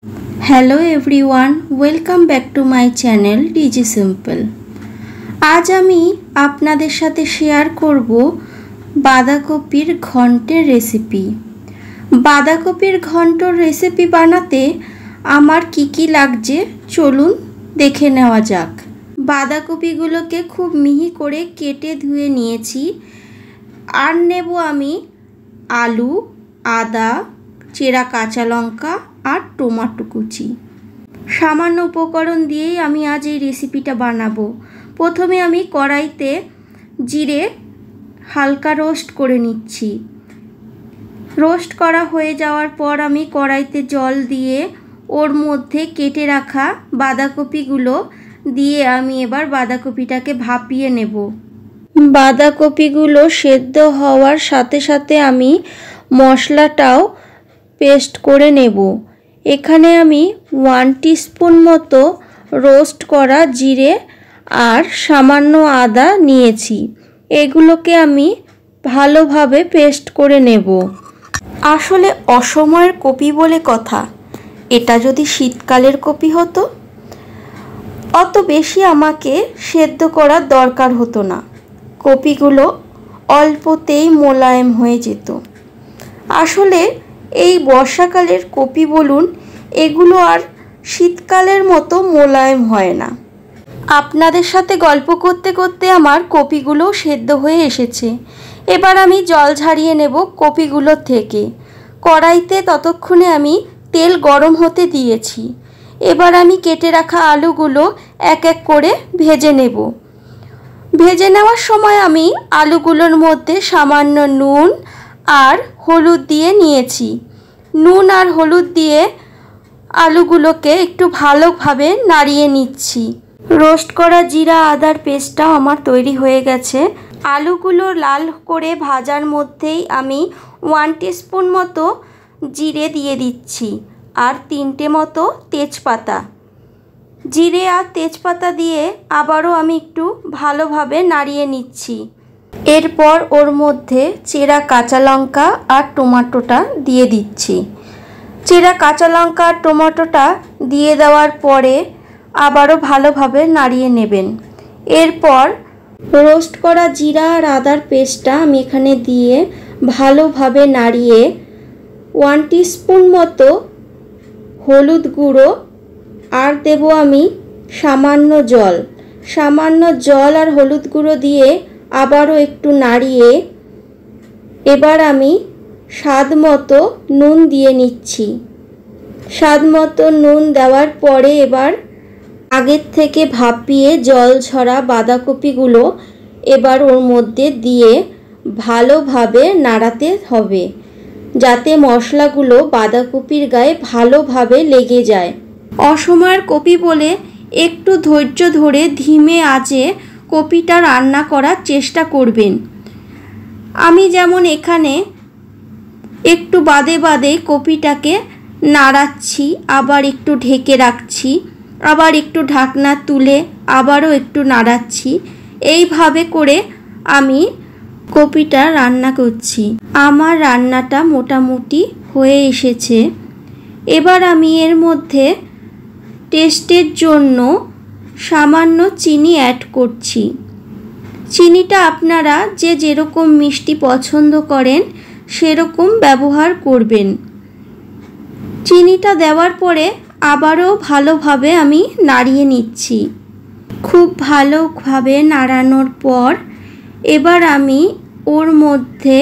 Hello everyone, welcome back to my channel Digi Simple. आज आमी आपनादेर साथे शेयर करब बाँधाकपिर घन्टेर रेसिपि। बाँधाकपिर घन्टर रेसिपि बानाते आमार की लागछे चलुन देखे नेওয়া যাক। बाँधाकपिगुलोके खूब मिहि करे केटे धुए निয়েছি। আর নেব আমি आलू, आदा, चेरा काँचा लंका और टमाटो कुचि। सामान्य उपकरण दिए आमी आज ये रेसिपिटा बानाबो। प्रथमे आमी कड़ाईते जिरे हालका रोस्ट करे निচ্ছি। रोस्ट करा हये जाওয়ার पर आमी कड़ाईते जल दिए ओर मध्य केटे राखा बाँधाकपिगुलो दिए आमी एबार बाँधाकपिटाके भापिए नेब। बाँधाकपिगुलो सेদ্ধ हওয়ার साथे साथे आमी मशलाटाओ पेस्ट करे नेब। एखाने आमी 1 टीस्पून मतो रोस्ट करा जिरे और सामान्य आदा निয়েছি। एगुलोके आमी भालोभाबे पेस्ट करे नेब। आसले असमयेर कपि बोले कथा, एटा जोदि शीतकालेर कपि हतो अत बेशी आमाके सेদ্ধ करार दरकार हतो ना। कपिगुलो अल्पतेई मोलायम हये जेत। आसले এই বর্ষাকালের কপি বলুন এগুলো আর শীতকালের মতো মোলায়েম হয় না। আপনাদের সাথে গল্প করতে করতে আমার কপিগুলো সেদ্ধ হয়ে এসেছে। এবার আমি জল ঝরিয়ে নেব কপিগুলো থেকে। কড়াইতে ততক্ষণে আমি তেল গরম হতে দিয়েছি। এবার আমি কেটে রাখা আলুগুলো এক এক করে ভেজে নেব। ভেজে নেওয়ার সময় আমি আলুগুলোর মধ্যে সামান্য নুন আর হলুদ দিয়ে নিয়েছি। নুন আর হলুদ দিয়ে আলুগুলোকে একটু ভালোভাবে নাড়িয়ে নিচ্ছি। রোস্ট করা জিরা আদার পেস্টটাও আমার তৈরি হয়ে গেছে। আলুগুলো লাল করে ভাজার মধ্যেই আমি 1 টিস্পুন মতো জিরে দিয়ে দিচ্ছি আর 3টে মতো তেজপাতা। জিরে আর তেজপাতা দিয়ে আবারও আমি একটু ভালোভাবে নাড়িয়ে নিচ্ছি। এরপর ওর মধ্যে চেরা কাঁচা লঙ্কা আর টমেটোটা দিয়ে দিচ্ছি। চেরা কাঁচা লঙ্কা আর টমেটোটা দিয়ে দেওয়ার পরে আবারও ভালোভাবে নাড়িয়ে নেবেন। এরপর রোস্ট করা জিরা আর আদার পেস্টটা আমি এখানে দিয়ে ভালোভাবে নাড়িয়ে 1 টিস্পুন মতো হলুদ গুঁড়ো আর দেব আমি সামান্য জল। সামান্য জল আর হলুদ গুঁড়ো দিয়ে আবারও একটু নাড়িয়ে এবার আমি স্বাদ মতো নুন দিয়ে নিচ্ছি। স্বাদ মতো নুন দেওয়ার পরে এবার আগের থেকে ভাপিয়ে জল ঝরা বাঁধাকপিগুলো এবার ওর মধ্যে দিয়ে ভালোভাবে নাড়াতে হবে যাতে মশলাগুলো বাঁধাকপির গায়ে ভালোভাবে লেগে যায়। অসময়ের কপি বলে একটু ধৈর্য ধরে ধিমে আঁচে কপিটা রান্না করার চেষ্টা করবেন। আমি যেমন এখানে একটু বাদে বাদে কপিটাকে নাড়াচ্ছি, আবার একটু ঢেকে রাখছি, আবার একটু ঢাকনা তুলে আবারও একটু নাড়াচ্ছি। এইভাবে করে আমি কপিটা রান্না করছি। আমার রান্নাটা মোটামুটি হয়ে এসেছে। এবার আমি এর মধ্যে টেস্টের জন্য সামান্য চিনি অ্যাড করছি। চিনিটা আপনারা যে যেরকম মিষ্টি পছন্দ করেন সেরকম ব্যবহার করবেন। চিনিটা দেওয়ার পরে আবারও ভালোভাবে আমি নাড়িয়ে নিচ্ছি। খুব ভালোভাবে নাড়ানোর পর এবার আমি ওর মধ্যে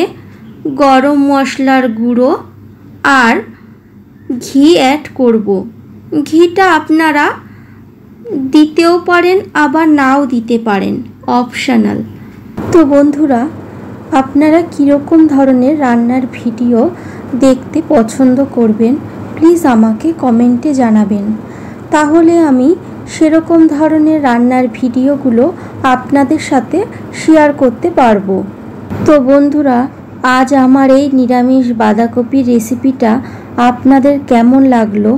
গরম মশলার গুঁড়ো আর ঘি অ্যাড করব। ঘিটা আপনারা দিতেও পারেন আবার নাও দিতে পারেন, অপশনাল। তো বন্ধুরা, আপনারা কীরকম ধরনের রান্নার ভিডিও দেখতে পছন্দ করবেন প্লিজ আমাকে কমেন্টে জানাবেন। তাহলে আমি সেরকম ধরনের রান্নার ভিডিওগুলো আপনাদের সাথে শেয়ার করতে পারবো। তো বন্ধুরা, আজ আমার এই নিরামিষ বাঁধাকপির রেসিপিটা আপনাদের কেমন লাগলো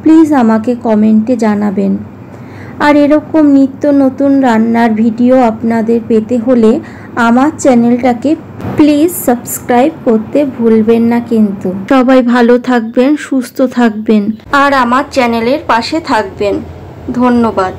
প্লিজ আমাকে কমেন্টে জানাবেন। আর এরকম নিত্য নতুন রান্নার ভিডিও আপনাদের পেতে হলে আমার চ্যানেলটাকে প্লিজ সাবস্ক্রাইব করতে ভুলবেন না কিন্তু। সবাই ভালো থাকবেন, সুস্থ থাকবেন আর আমার চ্যানেলের পাশে থাকবেন। ধন্যবাদ।